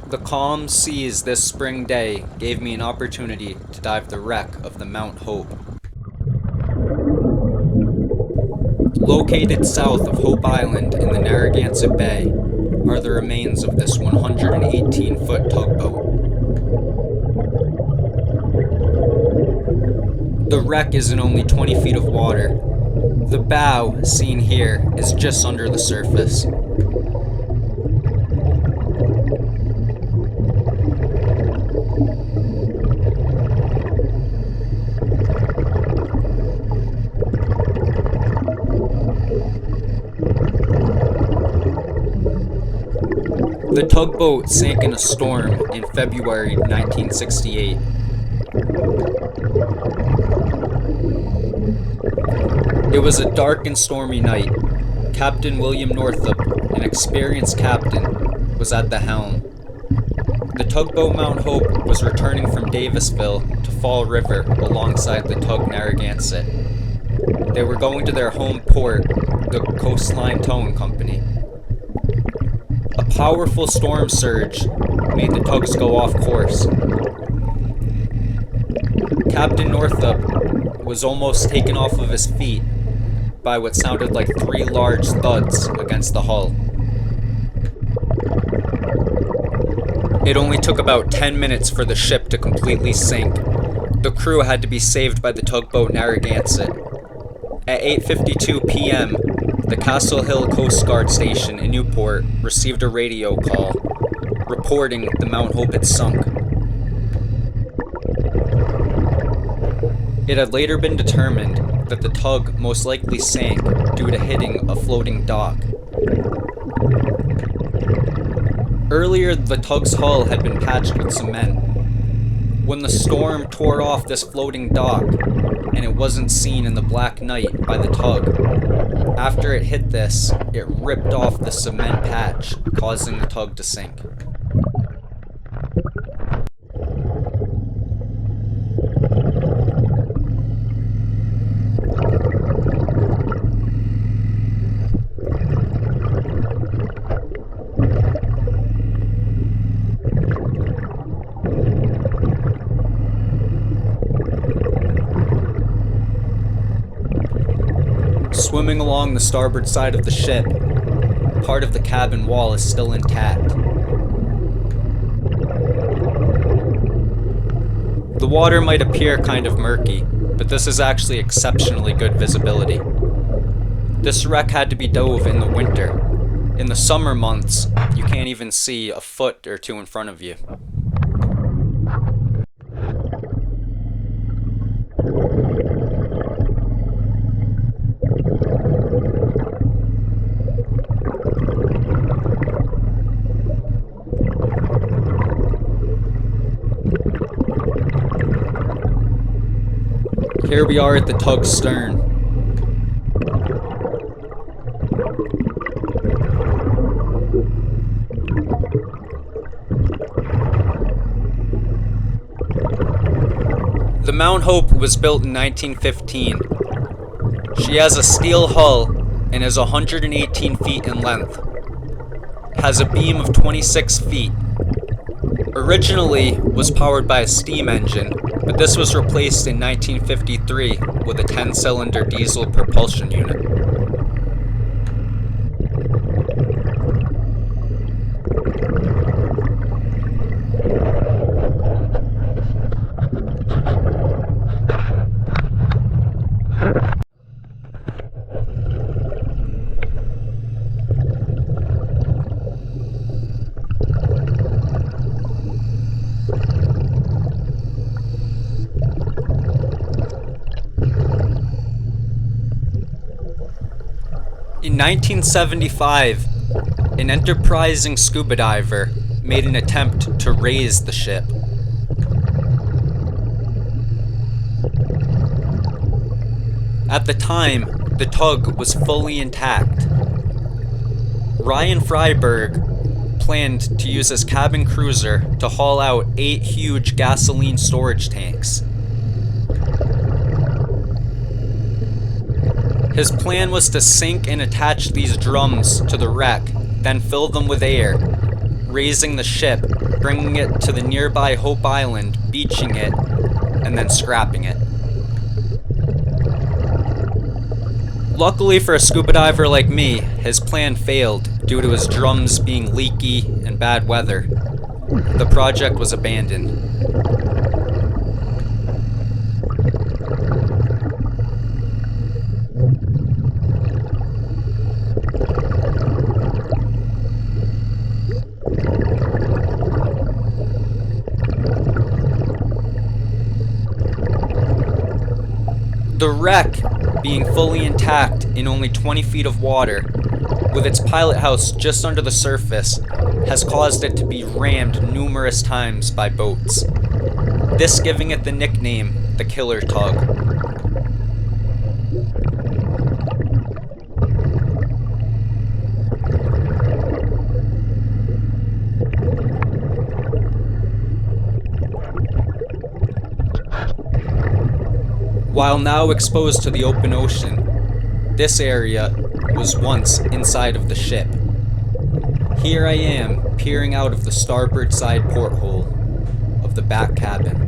The calm seas this spring day gave me an opportunity to dive the wreck of the Mount Hope. Located south of Hope Island in the Narragansett Bay are the remains of this 118-foot tugboat. The wreck is in only 20 feet of water. The bow, seen here, is just under the surface. The tugboat sank in a storm in February 1968. It was a dark and stormy night. Captain William Northup, an experienced captain, was at the helm. The tugboat Mount Hope was returning from Davisville to Fall River alongside the tug Narragansett. They were going to their home port, the Coastline Towing Company. A powerful storm surge made the tugs go off course. Captain Northup was almost taken off of his feet by what sounded like 3 large thuds against the hull. It only took about 10 minutes for the ship to completely sink. The crew had to be saved by the tugboat Narragansett. At 8:52 p.m., the Castle Hill Coast Guard Station in Newport received a radio call, reporting the Mount Hope had sunk. It had later been determined that the tug most likely sank due to hitting a floating dock. Earlier, the tug's hull had been patched with cement. When the storm tore off this floating dock, and it wasn't seen in the black night by the tug, after it hit this, it ripped off the cement patch, causing the tug to sink. Swimming along the starboard side of the ship, part of the cabin wall is still intact. The water might appear kind of murky, but this is actually exceptionally good visibility. This wreck had to be dove in the winter. In the summer months, you can't even see a foot or two in front of you. Here we are at the tug's stern. The Mount Hope was built in 1915. She has a steel hull and is 118 feet in length. Has a beam of 26 feet. Originally was powered by a steam engine, but this was replaced in 1953 with a 10-cylinder diesel propulsion unit. In 1975, an enterprising scuba diver made an attempt to raise the ship. At the time, the tug was fully intact. Ryan Freiberg planned to use his cabin cruiser to haul out 8 huge gasoline storage tanks. His plan was to sink and attach these drums to the wreck, then fill them with air, raising the ship bringing it to the nearby Hope Island, beaching it, and then scrapping it. Luckily for a scuba diver like me, his plan failed due to his drums being leaky and bad weather. The project was abandoned. The wreck, being fully intact in only 20 feet of water, with its pilot house just under the surface, has caused it to be rammed numerous times by boats, this giving it the nickname the Killer Tug. While now exposed to the open ocean, this area was once inside of the ship. Here I am, peering out of the starboard side porthole of the back cabin.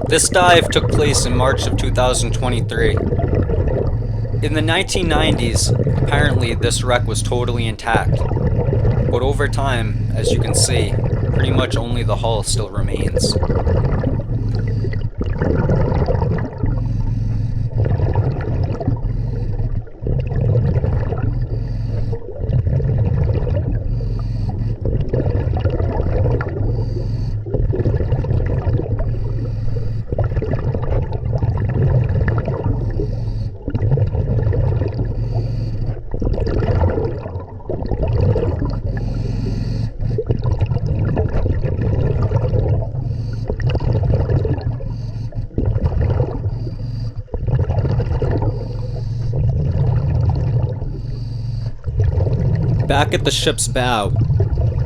This dive took place in March of 2023. In the 1990s, apparently this wreck was totally intact, but over time, as you can see, pretty much only the hull still remains. Back at the ship's bow,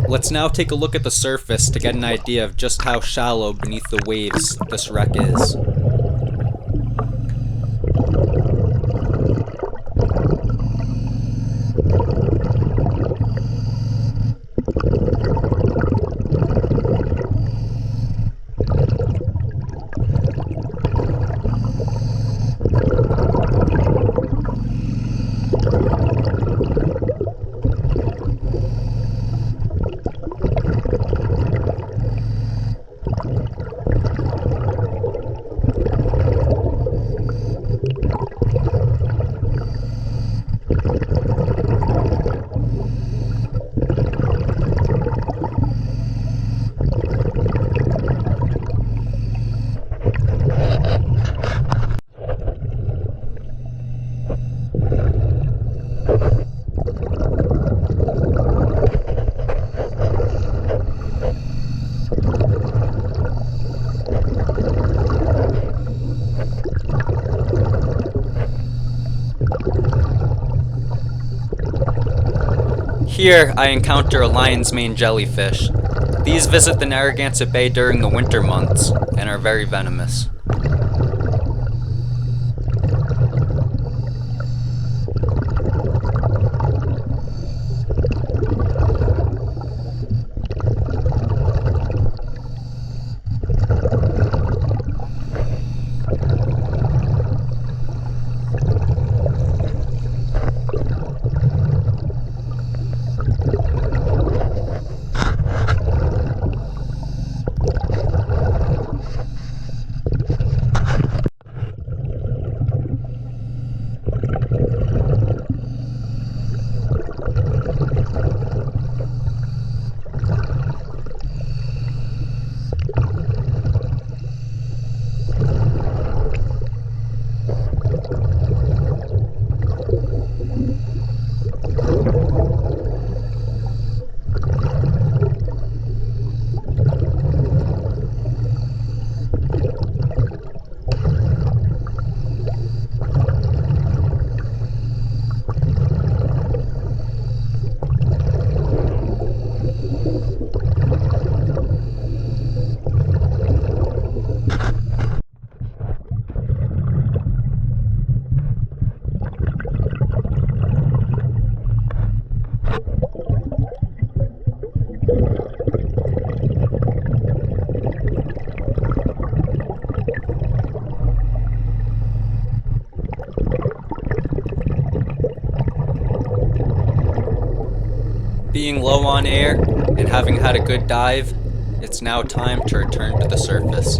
let's now take a look at the surface to get an idea of just how shallow beneath the waves this wreck is. Here, I encounter a lion's mane jellyfish. These visit the Narragansett Bay during the winter months and are very venomous. Being low on air and having had a good dive, it's now time to return to the surface.